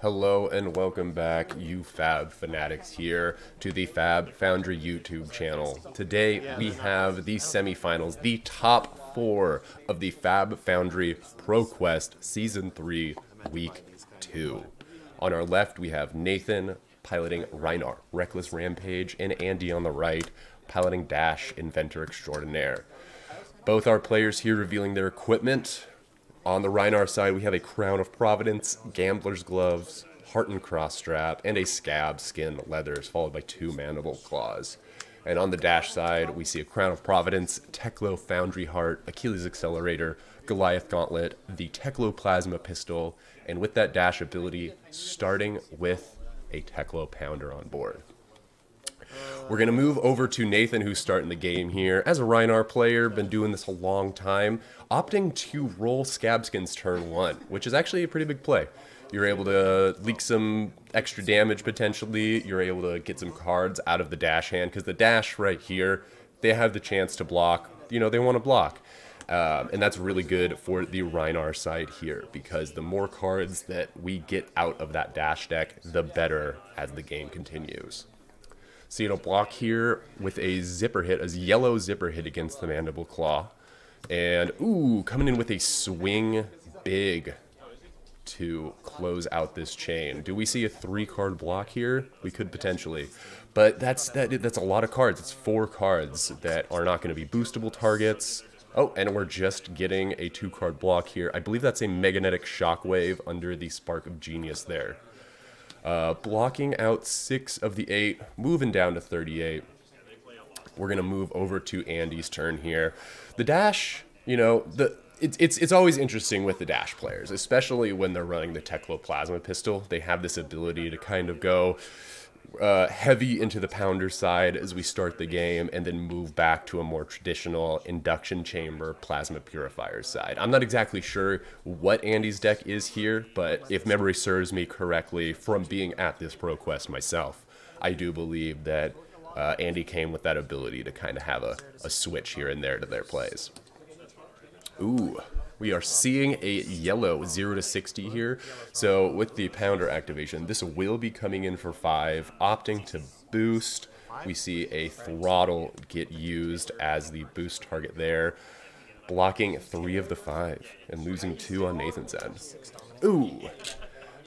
Hello and welcome back, you FAB fanatics, here to the FAB Foundry YouTube channel. Today we have the semifinals, the top 4 of the FAB Foundry Proquest Season 3 Week 2. On our left we have Nathan piloting Rhinar, Reckless Rampage, and Andy on the right piloting Dash, Inventor Extraordinaire. Both our players here revealing their equipment. On the Rhinar side, we have a Crown of Providence, Gambler's Gloves, Heartened Cross Strap, and a Scab Skin Leathers, followed by 2 Mandible Claws. And on the Dash side, we see a Crown of Providence, Teklo Foundry Heart, Achilles Accelerator, Goliath Gauntlet, the Teklo Plasma Pistol, and with that Dash ability, starting with a Teklo Pounder on board. We're going to move over to Nathan, who's starting the game here. As a Rhinar player, been doing this a long time, opting to roll Scabskins turn 1, which is actually a pretty big play. You're able to leak some extra damage potentially. You're able to get some cards out of the Dash hand, because the Dash right here, they have the chance to block. You know, they want to block. And that's really good for the Rhinar side here, because the more cards that we get out of that Dash deck, the better as the game continues. So you know, block here with a zipper hit, a yellow zipper hit against the Mandible Claw. And, ooh, coming in with a swing big to close out this chain. Do we see a 3-card block here? We could potentially. But that's a lot of cards. It's 4 cards that are not going to be boostable targets. Oh, and we're just getting a 2-card block here. I believe that's a Magnetic Shockwave under the Spark of Genius there. Blocking out 6 of the 8, moving down to 38. We're going to move over to Andy's turn here. The Dash, you know, it's always interesting with the Dash players, especially when they're running the Teklo Plasma Pistol. They have this ability to kind of go heavy into the Pounder side as we start the game, and then move back to a more traditional induction chamber plasma purifier side. I'm not exactly sure what Andy's deck is here, but if memory serves me correctly from being at this ProQuest myself, I do believe that Andy came with that ability to kind of have a switch here and there to their plays. Ooh. We are seeing a yellow 0 to 60 here. So with the Pounder activation, this will be coming in for 5, opting to boost. We see a Throttle get used as the boost target there, blocking 3 of the 5 and losing 2 on Nathan's end. Ooh.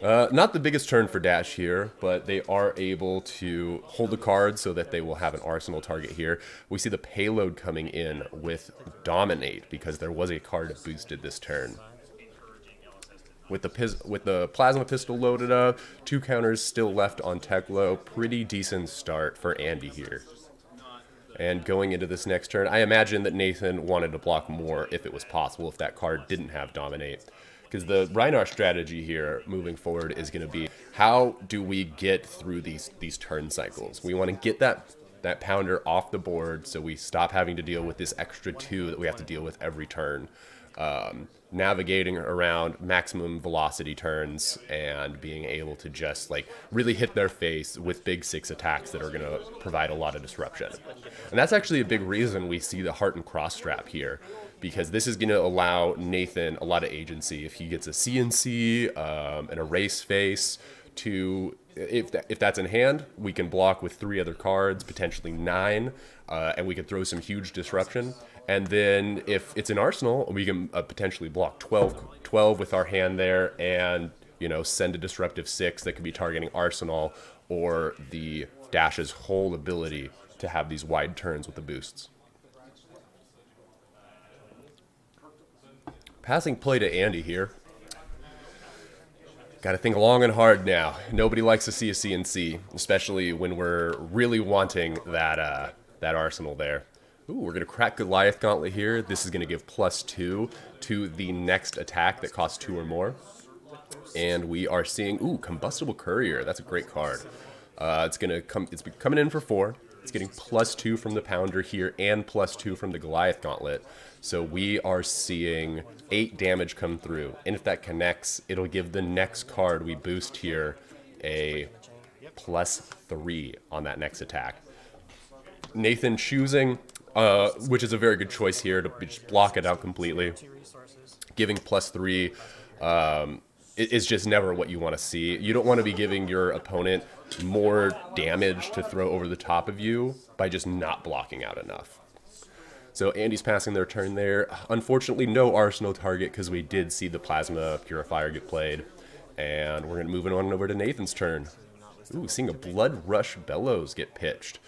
Not the biggest turn for Dash here, but they are able to hold the card so that they will have an arsenal target here. We see the payload coming in with Dominate, because there was a card that boosted this turn. With the Plasma Pistol loaded up, 2 counters still left on Teklo. Pretty decent start for Andy here. And going into this next turn, I imagine that Nathan wanted to block more if it was possible, if that card didn't have Dominate. Because the Rhinar strategy here moving forward is going to be, how do we get through these turn cycles? We want to get that Pounder off the board so we stop having to deal with this extra 2 that we have to deal with every turn. Navigating around maximum velocity turns and being able to just like really hit their face with big 6 attacks that are going to provide a lot of disruption. And that's actually a big reason we see the Heartened Cross Strap here, because this is going to allow Nathan a lot of agency. If he gets a CNC, an Erase Face, to, if that's in hand, we can block with 3 other cards, potentially 9, and we can throw some huge disruption. And then if it's an arsenal, we can potentially block 12 with our hand there, and, you know, send a disruptive 6 that could be targeting arsenal or the Dash's whole ability to have these wide turns with the boosts. Passing play to Andy here. Got to think long and hard now. Nobody likes to see a CNC, especially when we're really wanting that arsenal there. Ooh, we're going to crack Goliath Gauntlet here. This is going to give +2 to the next attack that costs 2 or more. And we are seeing, ooh, Combustible Courier. That's a great card. It's coming in for 4. It's getting +2 from the Pounder here and +2 from the Goliath Gauntlet. So we are seeing 8 damage come through. And if that connects, it'll give the next card we boost here a +3 on that next attack. Nathan choosing, which is a very good choice here, to just block it out completely, giving +3 is just never what you want to see. You don't want to be giving your opponent more damage to throw over the top of you by just not blocking out enough. So Andy's passing their turn there. Unfortunately, no Arsenal target because we did see the Plasma Purifier get played. And we're going to move on over to Nathan's turn. Ooh, seeing a Blood Rush Bellows get pitched.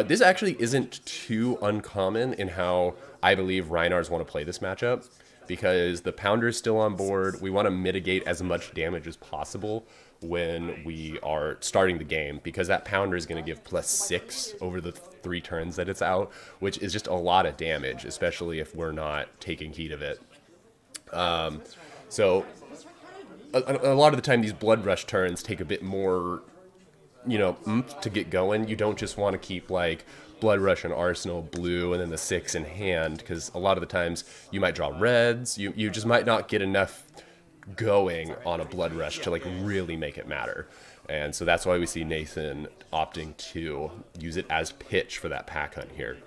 This actually isn't too uncommon in how I believe Rhinars want to play this matchup, because the Pounder's still on board. We want to mitigate as much damage as possible when we are starting the game, because that Pounder is going to give +6 over the 3 turns that it's out, which is just a lot of damage, especially if we're not taking heed of it. So a lot of the time these Blood Rush turns take a bit more, you know, oomph to get going. You don't just want to keep like Blood Rush and Arsenal blue and then the 6 in hand, because a lot of the times you might draw reds. You just might not get enough going on a Blood Rush to like really make it matter. And so that's why we see Nathan opting to use it as pitch for that pack hunt here.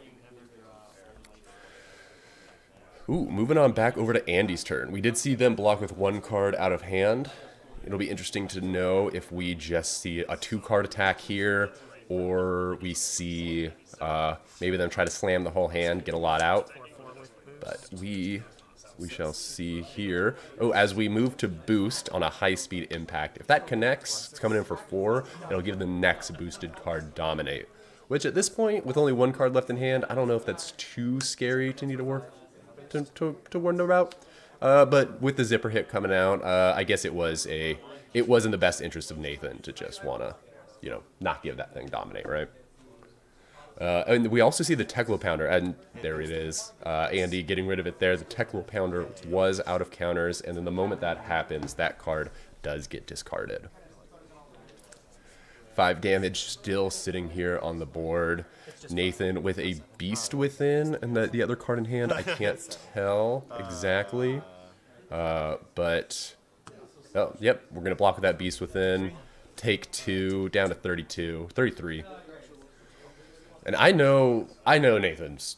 Ooh, moving on back over to Andy's turn. We did see them block with 1 card out of hand. It'll be interesting to know if we just see a 2-card attack here, or we see maybe them try to slam the whole hand, get a lot out. But we shall see here. Oh, as we move to boost on a high-speed impact, if that connects, it's coming in for 4, it'll give the next boosted card Dominate. Which at this point, with only 1 card left in hand, I don't know if that's too scary to need to work to warn about. But with the zipper hit coming out, I guess it was in the best interest of Nathan to just want to, you know, not give that thing Dominate, right? And we also see the Teklo Pounder, and there it is. Andy getting rid of it there. The Teklo Pounder was out of counters, and then the moment that happens, that card does get discarded. 5 damage still sitting here on the board. Nathan with a Beast Within, and the other card in hand, I can't tell exactly. But, oh, yep, we're going to block with that Beast Within. Take 2, down to 33. And I know Nathan's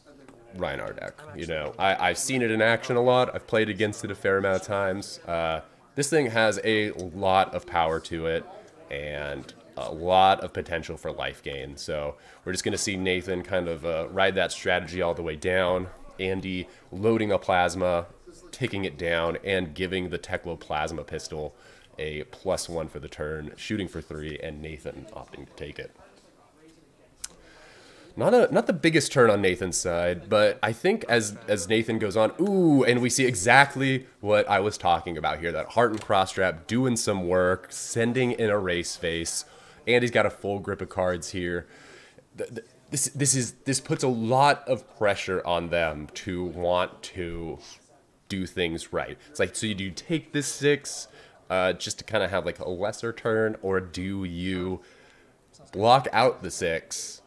Rhinar deck. You know, I've seen it in action a lot. I've played against it a fair amount of times. This thing has a lot of power to it, and a lot of potential for life gain. So we're just going to see Nathan kind of ride that strategy all the way down. Andy loading a Plasma, taking it down, and giving the Teklo Plasma Pistol a +1 for the turn, shooting for 3, and Nathan opting to take it. Not the biggest turn on Nathan's side, but I think as Nathan goes on, ooh, and we see exactly what I was talking about here, that Heart and Cross Trap doing some work, sending in a Race Face. Andy's got a full grip of cards here. This puts a lot of pressure on them to want to do things right. It's like, so do you take this 6 just to kind of have like a lesser turn, or do you block out the 6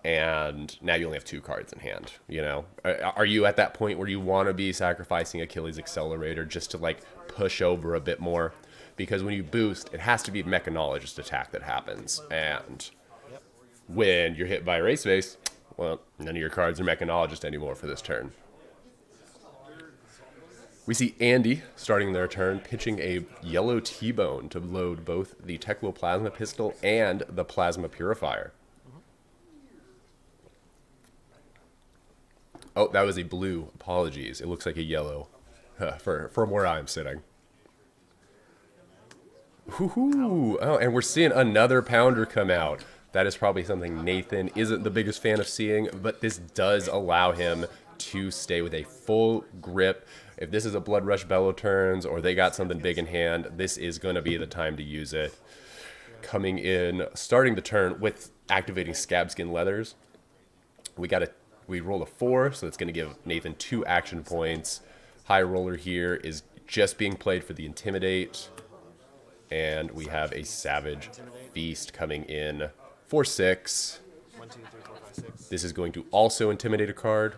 and now you only have 2 cards in hand? You know, are you at that point where you want to be sacrificing Achilles Accelerator just to like push over a bit more? Because when you boost, it has to be a Mechanologist attack that happens, and when you're hit by a Race Face, well, none of your cards are Mechanologist anymore for this turn. We see Andy starting their turn, pitching a yellow T-Bone to load both the Teklo Plasma Pistol and the Plasma Purifier. Oh, that was a blue. Apologies. It looks like a yellow from where I'm sitting. Woohoo! Oh, and we're seeing another Pounder come out. That is probably something Nathan isn't the biggest fan of seeing, but this does allow him to stay with a full grip. If this is a Blood Rush Bellow turns, or they got something big in hand, this is going to be the time to use it. Coming in, starting the turn with activating Scabskin Leathers. We roll a 4, so it's going to give Nathan 2 action points. High roller here is just being played for the Intimidate. And we have a Savage Feast coming in for 6. 1, 2, 3, 4, 5, 6. This is going to also intimidate a card.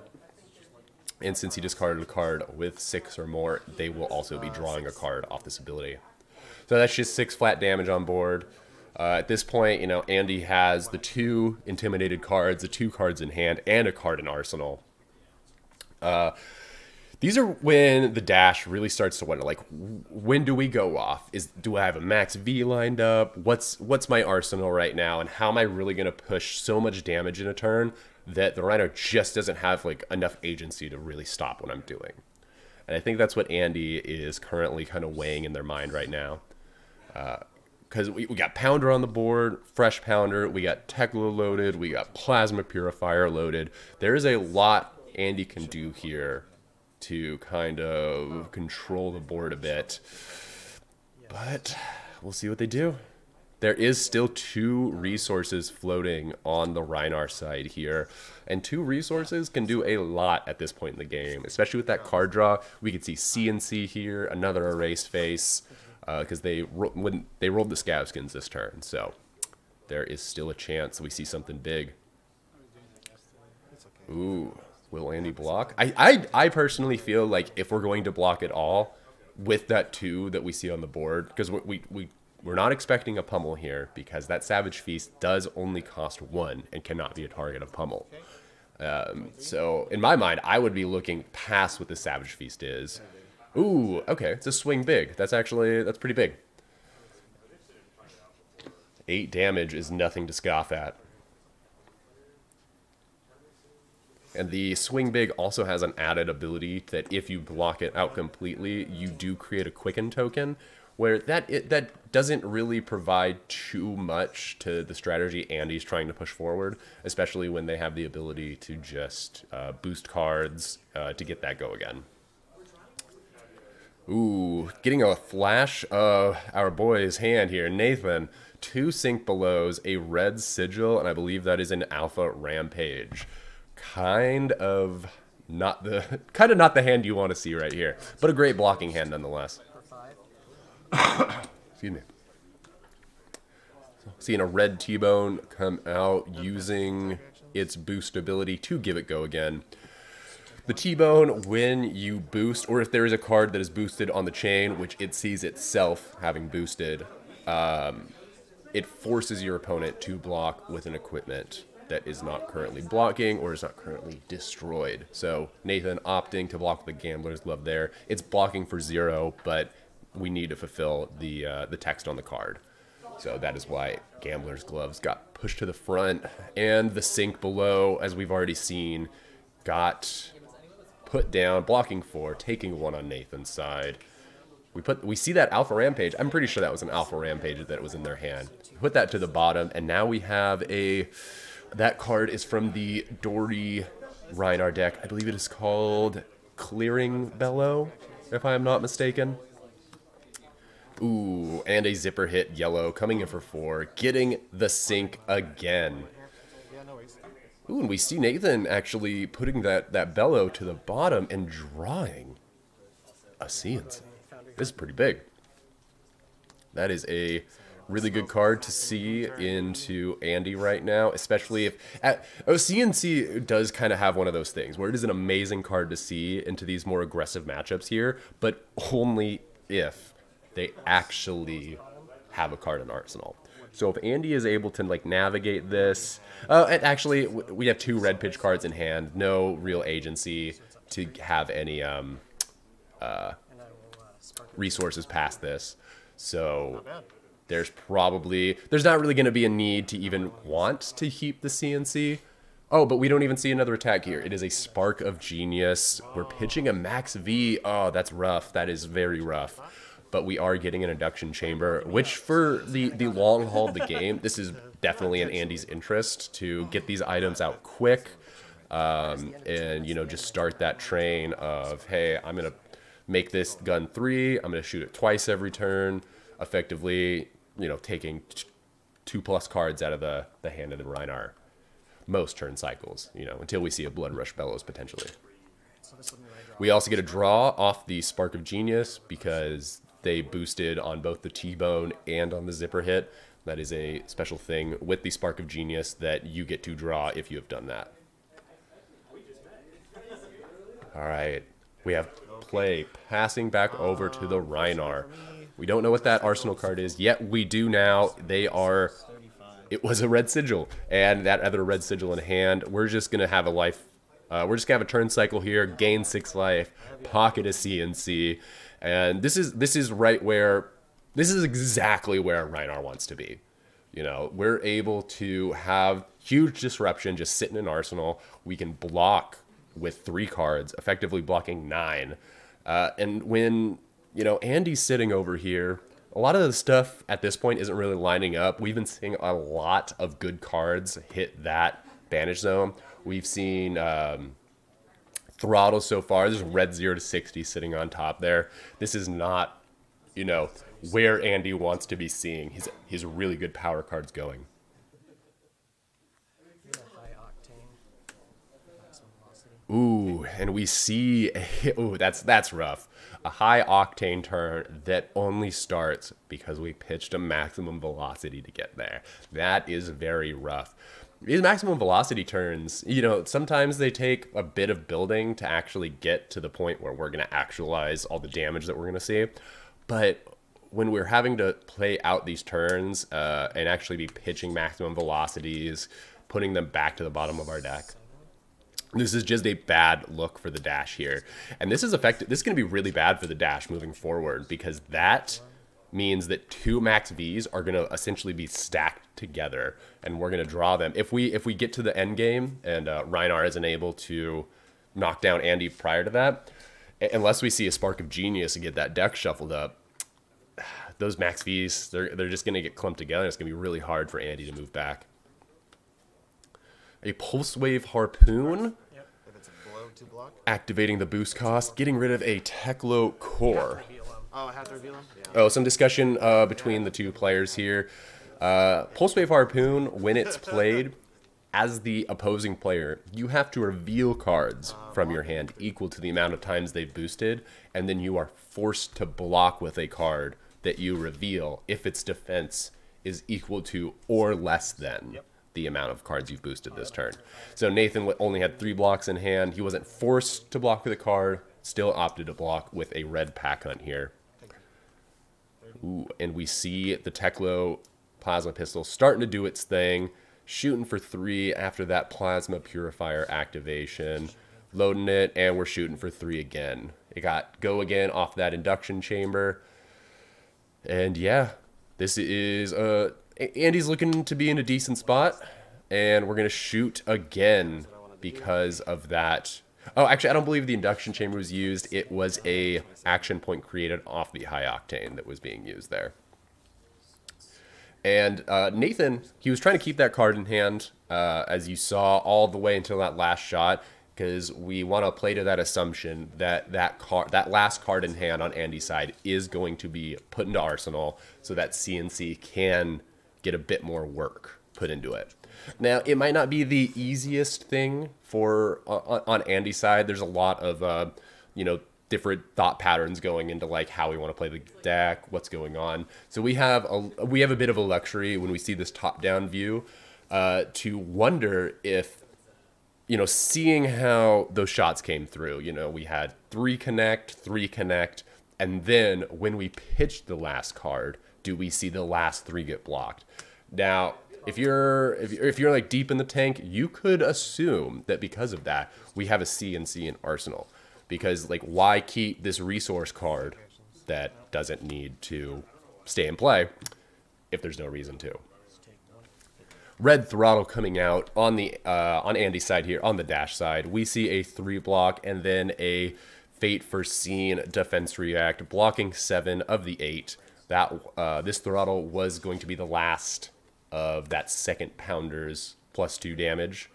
And since he discarded a card with 6 or more, they will also be drawing a card off this ability. So that's just 6 flat damage on board. At this point, you know, Andy has the 2 intimidated cards, the 2 cards in hand, and a card in arsenal. The These are when the dash really starts to wonder, like, when do we go off? Do I have a max V lined up? What's my arsenal right now? And how am I really going to push so much damage in a turn that the Rhinar just doesn't have, like, enough agency to really stop what I'm doing? And I think that's what Andy is currently kind of weighing in their mind right now. Because we got Pounder on the board, Fresh Pounder, we got Tekla loaded, we got Plasma Purifier loaded. There is a lot Andy can do here to kind of control the board a bit. But we'll see what they do. There is still 2 resources floating on the Rhinar side here. And 2 resources can do a lot at this point in the game, especially with that card draw. We could see CNC here, another Erase Face, because they rolled the Scav Skins this turn. So there is still a chance we see something big. Ooh. Will Andy block? I personally feel like if we're going to block at all with that 2 that we see on the board, because we're not expecting a pummel here because that Savage Feast does only cost 1 and cannot be a target of pummel. So in my mind, I would be looking past what the Savage Feast is. Ooh, okay, it's a swing big. That's pretty big. 8 damage is nothing to scoff at. And the swing big also has an added ability that if you block it out completely, you do create a quicken token, where that doesn't really provide too much to the strategy Andy's trying to push forward, especially when they have the ability to just boost cards to get that go again. Ooh, getting a flash of our boy's hand here, Nathan. 2 Sink Belows, a red Sigil, and I believe that is an Alpha Rampage. Kind of not the hand you want to see right here, but a great blocking hand nonetheless. Excuse me. Seeing a red T-Bone come out using its boost ability to give it go again. The T-Bone, when you boost, or if there is a card that is boosted on the chain, which it sees itself having boosted, it forces your opponent to block with an equipment that is not currently blocking or is not currently destroyed. So Nathan opting to block the Gambler's Glove there. It's blocking for 0, but we need to fulfill the text on the card. So that is why Gambler's Gloves got pushed to the front. And the Sink Below, as we've already seen, got put down, blocking 4, taking 1 on Nathan's side. We see that Alpha Rampage. I'm pretty sure that was an Alpha Rampage that was in their hand. Put that to the bottom, and now we have that card is from the Dory Rhinar deck. I believe it is called Clearing Bellow, if I am not mistaken. Ooh, and a Zipper Hit yellow coming in for 4, getting the sink again. Ooh, and we see Nathan actually putting that Bellow to the bottom and drawing a CNC. This is pretty big. That is a really good card to see into Andy right now, especially if CNC does kind of have one of those things where it is an amazing card to see into these more aggressive matchups here, but only if they actually have a card in Arsenal. So if Andy is able to like navigate this, and actually we have 2 red pitch cards in hand, no real agency to have any resources past this. So there's not really going to be a need to even want to keep the CNC. Oh, but we don't even see another attack here. It is a Spark of Genius. We're pitching a Max V. Oh, that's rough. That is very rough. But we are getting an Induction Chamber, which for the long haul of the game, this is definitely in Andy's interest to get these items out quick and, you know, just start that train of, hey, I'm going to make this gun 3. I'm going to shoot it twice every turn, effectively, you know, taking 2+ cards out of the hand of the Rhinar. Most turn cycles, you know, until we see a Blood Rush Bellows potentially. We also get a draw off the Spark of Genius because they boosted on both the T-Bone and on the Zipper Hit. That is a special thing with the Spark of Genius that you get to draw if you have done that. All right, we have play passing back over to the Rhinar. We don't know what that Arsenal card is yet. We do now. It was a red Sigil, and that other red Sigil in hand. We're just gonna have a life We're just gonna have a turn cycle here, gain 6 life, pocket a CNC, and this is right where, this is exactly where Rhinar wants to be. You know, we're able to have huge disruption just sitting in Arsenal. We can block with 3 cards, effectively blocking 9. And when, you know, Andy's sitting over here, a lot of the stuff at this point isn't really lining up. We've been seeing a lot of good cards hit that banish zone. We've seen Throttle so far. There's red 0 to 60 sitting on top there. This is not, you know, where Andy wants to be seeing his really good power cards going. Ooh, and we see, ooh, that's rough. A high octane turn that only starts because we pitched a maximum velocity to get there. That is very rough. These maximum velocity turns, you know, sometimes they take a bit of building to actually get to the point where we're going to actualize all the damage that we're going to see. But when we're having to play out these turns and actually be pitching maximum velocities, putting them back to the bottom of our deck, this is just a bad look for the dash here. And this is effective. This is going to be really bad for the dash moving forward, because that means that 2 max Vs are going to essentially be stacked together, and we're going to draw them. If we get to the end game and Rhinar isn't able to knock down Andy prior to that, unless we see a spark of genius and get that deck shuffled up, those max Vs, they're just going to get clumped together. It's going to be really hard for Andy to move back. A Pulse Wave Harpoon. Yep. If it's a blow to block. Activating the boost cost, getting rid of a Teklo Core. Oh, I have to reveal him? Yeah. Oh, some discussion between the 2 players here. Pulse Wave Harpoon, when it's played as the opposing player, you have to reveal cards from your hand equal to the amount of times they've boosted, and then you are forced to block with a card that you reveal if its defense is equal to or less than the amount of cards you've boosted this turn. So Nathan only had 3 blocks in hand. He wasn't forced to block with a card, still opted to block with a red pack hunt here. Ooh, and we see the Teklo Plasma Pistol starting to do its thing, shooting for 3 after that Plasma Purifier activation, loading it, and we're shooting for 3 again. It got go again off that induction chamber. And yeah, this is Andy's looking to be in a decent spot, and we're going to shoot again because of that. Oh, actually, I don't believe the induction chamber was used. It was a action point created off the high octane that was being used there. And Nathan, he was trying to keep that card in hand, as you saw, all the way until that last shot, because we want to play to that assumption that that last card in hand on Andy's side is going to be put into Arsenal so that CNC can get a bit more work put into it. Now, it might not be the easiest thing for on Andy's side. There's a lot of you know, different thought patterns going into like how we want to play the deck, what's going on. So we have a bit of a luxury when we see this top-down view to wonder if, you know, seeing how those shots came through. You know, we had 3 connect, and then when we pitched the last card, do we see the last 3 get blocked? Now, if you're like deep in the tank, you could assume that because of that, we have a CNC in Arsenal. Because, like, why keep this resource card that doesn't need to stay in play if there's no reason to? Red Throttle coming out on the on Andy's side here, on the dash side. We see a 3 block and then a Fate Foreseen Defense React, blocking 7 of the 8. That this Throttle was going to be the last of that second Pounder's +2 damage.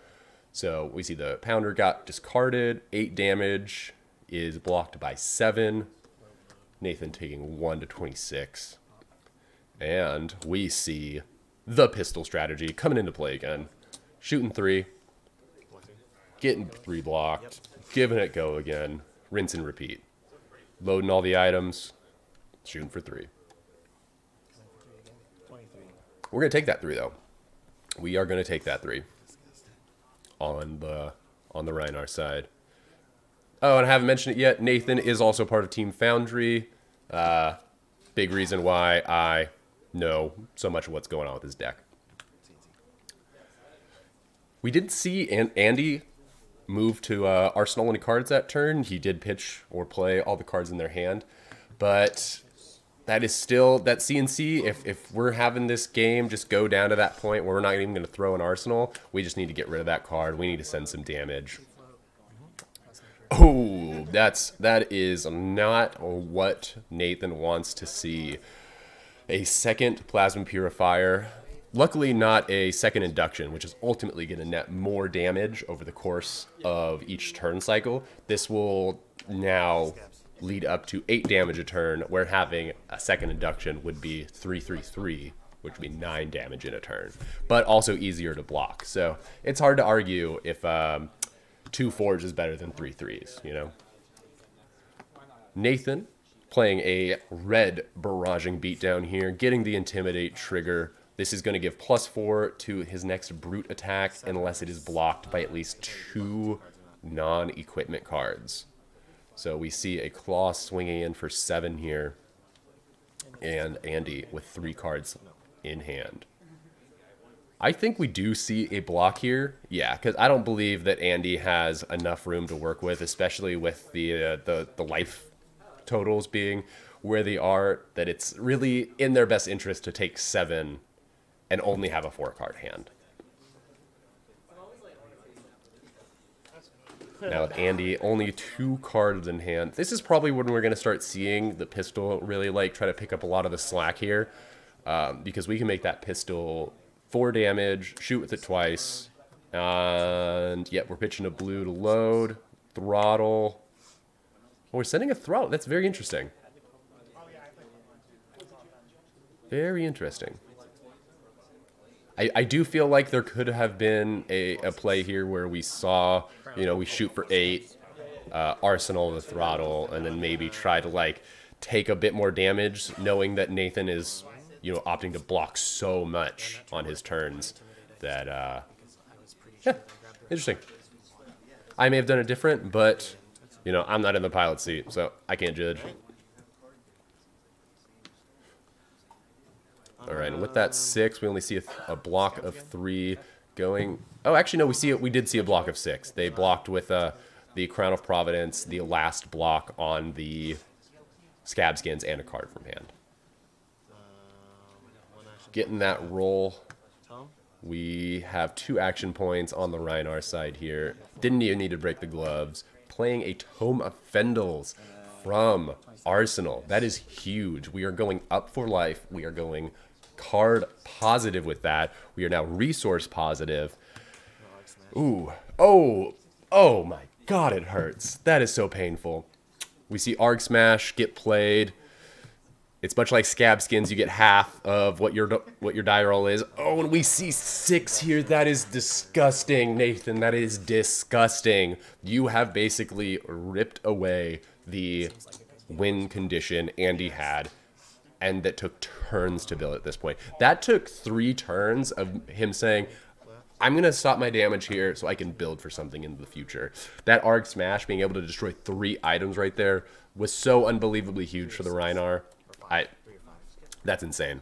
So we see the Pounder got discarded, 8 damage, is blocked by 7. Nathan taking 1 to 26. And we see the pistol strategy coming into play again. Shooting 3, getting 3 blocked, giving it go again, rinse and repeat. Loading all the items, shooting for 3. We're going to take that 3, though. We are going to take that 3 on the Rhinar side. Oh, and I haven't mentioned it yet. Nathan is also part of Team Foundry. Big reason why I know so much of what's going on with his deck. We did see Andy move to arsenal any cards that turn. He did pitch or play all the cards in their hand, but that is still that CNC. If we're having this game just go down to that point where we're not even going to throw an arsenal, we just need to get rid of that card. We need to send some damage. Oh, that is not what Nathan wants to see. A second plasma purifier. Luckily not a second induction, which is ultimately going to net more damage over the course of each turn cycle. This will now lead up to 8 damage a turn, where having a second induction would be 3/3/3, which would be 9 damage in a turn, but also easier to block. So it's hard to argue if 2 4s is better than 3 3s, you know. Nathan playing a red barraging beatdown here, getting the intimidate trigger. This is going to give +4 to his next brute attack unless it is blocked by at least 2 non-equipment cards. So we see a claw swinging in for 7 here, and Andy with 3 cards in hand. I think we do see a block here, yeah, because I don't believe that Andy has enough room to work with, especially with the life totals being where they are, that it's really in their best interest to take 7 and only have a 4-card hand. Now with Andy, only 2 cards in hand. This is probably when we're going to start seeing the pistol really try to pick up a lot of the slack here, because we can make that pistol 4 damage, shoot with it twice, and yep, we're pitching a blue to load, throttle. Oh, we're sending a throttle. That's very interesting. Very interesting. I do feel like there could have been a play here where we saw, you know, we shoot for 8, arsenal the throttle, and then maybe try to take a bit more damage, knowing that Nathan is, you know, opting to block so much on his turns that, yeah, interesting. I may have done it different, but, you know, I'm not in the pilot seat, so I can't judge. All right, and with that 6, we only see a block of 3 going. Oh, actually, no, we did see a block of 6. They blocked with the Crown of Providence, the last block on the Scab Skins, and a card from hand. Getting that roll. We have 2 action points on the Rhinar side here. Didn't even need to break the gloves. Playing a Tome of Fendels from Arsenal. That is huge. We are going up for life. We are going card positive with that. We are now resource positive. Ooh. Oh my god, it hurts. That is so painful. We see Arg Smash get played. It's much like Scab Skins. You get half of what your die roll is. Oh, and we see 6 here. That is disgusting, Nathan. That is disgusting. You have basically ripped away the win condition Andy had, and that took turns to build at this point. That took 3 turns of him saying, I'm going to stop my damage here so I can build for something in the future. That Arg Smash, being able to destroy 3 items right there, was so unbelievably huge for the Rhinar. That's insane.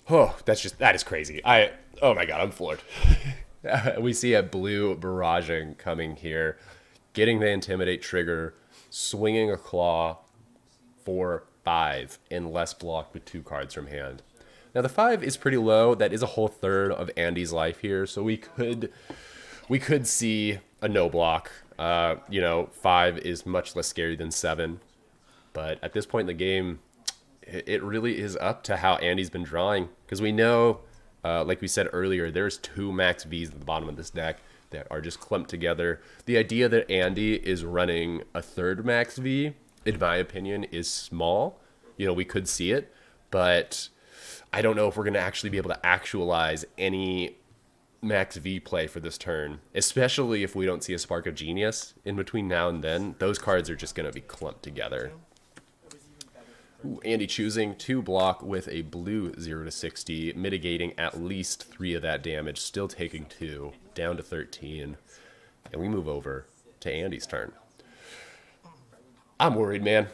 Oh, that is crazy. Oh my god, I'm floored. We see a blue barraging coming here, getting the Intimidate trigger, swinging a claw for 5 and less blocked with 2 cards from hand. Now the 5 is pretty low. That is a whole third of Andy's life here, so we could see a no block. You know, 5 is much less scary than 7, but at this point in the game, it really is up to how Andy's been drawing, because we know, like we said earlier, there's 2 max Vs at the bottom of this deck that are just clumped together. The idea that Andy is running a 3rd max V, in my opinion, is small. You know, we could see it, but I don't know if we're going to actually be able to actualize any max V play for this turn, especially if we don't see a Spark of Genius in between now and then. Those cards are just going to be clumped together. Ooh, Andy choosing to block with a blue 0-60, mitigating at least 3 of that damage, still taking 2, down to 13. And we move over to Andy's turn. I'm worried, man.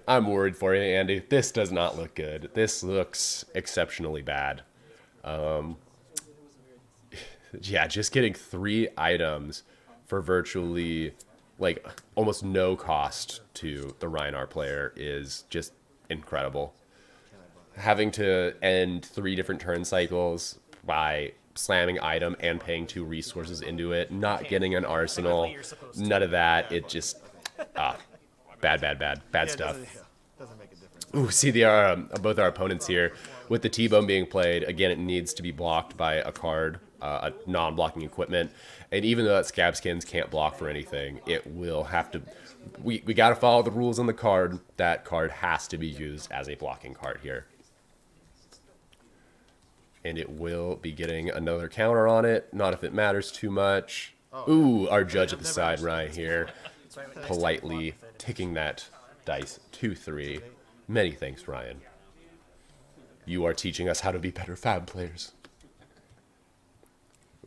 I'm worried for you, Andy. This does not look good. This looks exceptionally bad. Yeah, just getting 3 items for virtually like almost no cost to the Rhinar player is just incredible. Having to end 3 different turn cycles by slamming item and paying 2 resources into it, not getting an arsenal, none of that. It just bad stuff. Doesn't make a difference. Ooh, see both our opponents here with the T-bone being played. Again, it needs to be blocked by a card, a non-blocking equipment, and even though that Scab Skins can't block for anything, it will have to. We got to follow the rules on the card. That card has to be used as a blocking card here. And it will be getting another counter on it. Not if it matters too much. Ooh, our judge at the side, Ryan, here, politely ticking that dice 2-3. Many thanks, Ryan. You are teaching us how to be better Fab players.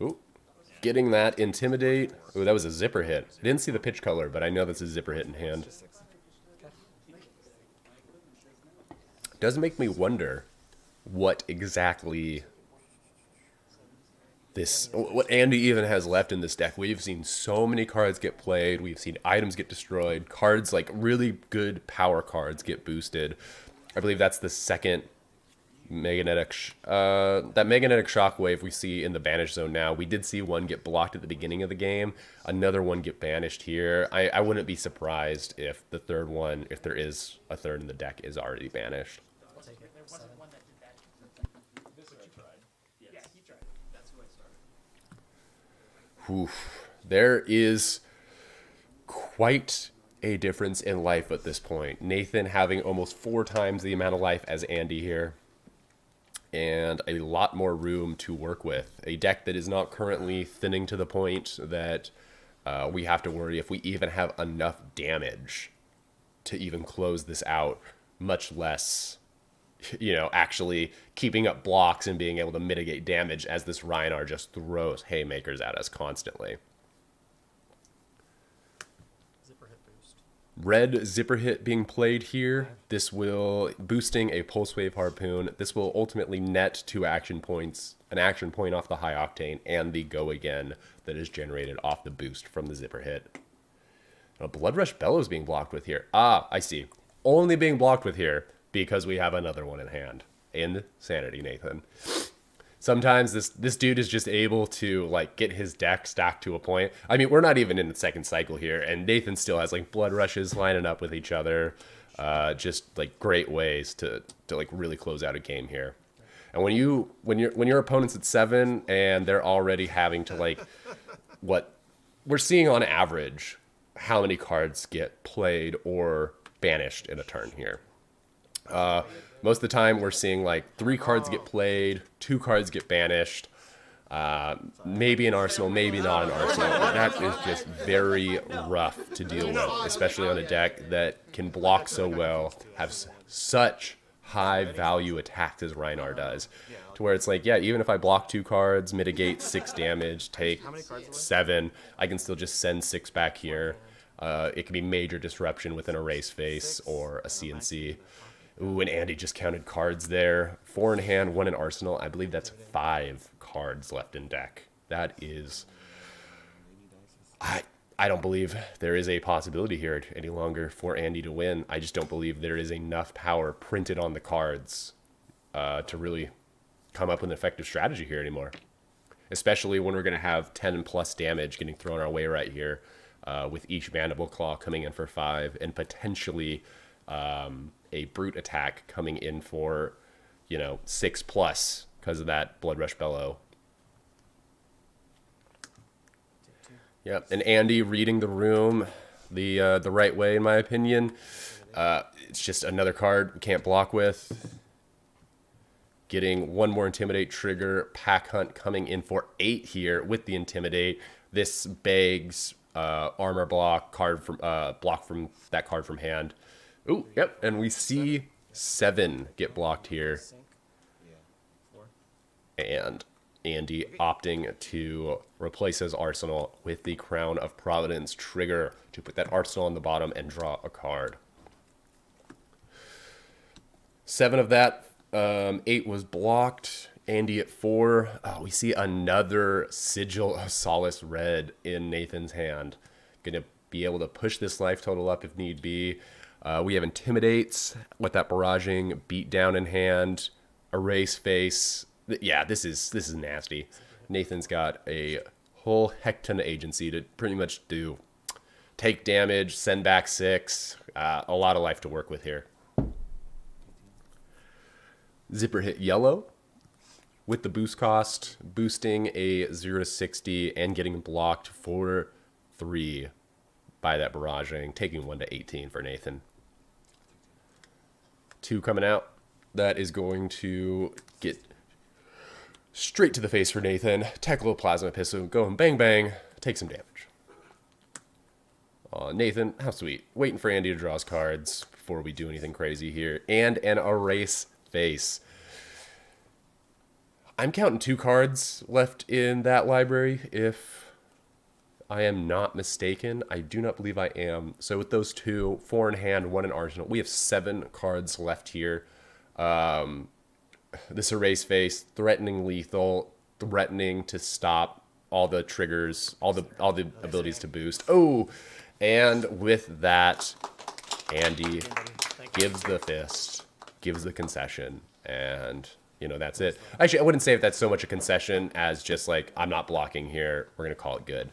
Ooh, getting that Intimidate. Ooh, that was a zipper hit. I didn't see the pitch color, but I know that's a zipper hit in hand. Does make me wonder what exactly what Andy even has left in this deck. We've seen so many cards get played. We've seen items get destroyed. Cards, like really good power cards, get boosted. I believe that's the second magnetic, that magnetic shockwave we see in the banish zone now. We did see one get blocked at the beginning of the game. Another one get banished here. I wouldn't be surprised if the third one, if there is a third in the deck, is already banished. Oof. There is quite a difference in life at this point. Nathan having almost 4 times the amount of life as Andy here, and a lot more room to work with. A deck that is not currently thinning to the point that we have to worry if we even have enough damage to even close this out, much less, you know, actually keeping up blocks and being able to mitigate damage as this Rhinar just throws haymakers at us constantly. Zipper hit boost. Red zipper hit being played here. This will boosting a pulse wave harpoon. This will ultimately net 2 action points, an action point off the high octane and the go again that is generated off the boost from the zipper hit. A blood rush bellows being blocked with here. Ah, I see. Only being blocked with here because we have another one in hand. Insanity, Nathan. Sometimes this dude is just able to like get his deck stacked to a point. I mean, we're not even in the second cycle here, and Nathan still has like blood rushes lining up with each other. Just like great ways to like really close out a game here. And when your opponent's at 7 and they're already having to like what we're seeing on average, how many cards get played or banished in a turn here. Most of the time we're seeing like 3 cards get played, 2 cards get banished, maybe an arsenal, maybe not an arsenal. But that is just very rough to deal with, especially on a deck that can block so well, have such high value attacks as Rhinar does, to where it's like, yeah, even if I block 2 cards, mitigate 6 damage, take 7, I can still just send 6 back here. It can be major disruption within a race face or a CNC. Ooh, and Andy just counted cards there. 4 in hand, 1 in arsenal. I believe that's 5 cards left in deck. That is... I don't believe there is a possibility here any longer for Andy to win. I just don't believe there is enough power printed on the cards to really come up with an effective strategy here anymore. Especially when we're going to have 10 plus damage getting thrown our way right here with each Mandible Claw coming in for 5 and potentially... a brute attack coming in for, you know, 6 plus because of that Blood Rush Bellow. Yep, and Andy reading the room the right way, in my opinion. It's just another card we can't block with. Getting 1 more Intimidate trigger. Pack Hunt coming in for 8 here with the Intimidate. This begs armor block card from block from that card from hand. Ooh, yep, and we see 7 get blocked here. And Andy opting to replace his arsenal with the Crown of Providence trigger to put that arsenal on the bottom and draw a card. 7 of that, 8 was blocked. Andy at 4. Oh, we see another Sigil of Solace red in Nathan's hand. Gonna be able to push this life total up if need be. We have Intimidates with that barraging, Beat Down in hand, Erase Face. Yeah, this is nasty. Nathan's got a whole heck ton of agency to pretty much do take damage, send back 6. A lot of life to work with here. Zipper hit yellow with the boost cost, boosting a 0 to 60 and getting blocked for 3 by that barraging, taking 1 to 18 for Nathan. 2 coming out. That is going to get straight to the face for Nathan. Tackle a plasma pistol, going bang bang, take some damage. Nathan, how sweet. Waiting for Andy to draw his cards before we do anything crazy here. And an erase face. I'm counting 2 cards left in that library, if I am not mistaken. I do not believe I am. So with those 2, 4 in hand, 1 in arsenal, we have 7 cards left here. This erase face, threatening lethal, threatening to stop all the triggers, all the abilities to boost. Oh, and with that, Andy gives the fist, gives the concession, and you know, that's it. Actually, I wouldn't say if that's so much a concession as just like, I'm not blocking here, we're gonna call it good.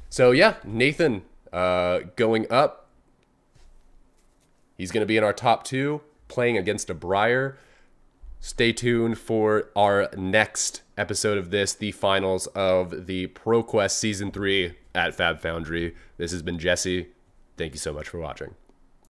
So yeah, Nathan going up. He's gonna be in our top 2, playing against a Briar. Stay tuned for our next episode of this, the finals of the Proquest Season 3 at FAB Foundry. This has been Jesse. Thank you so much for watching.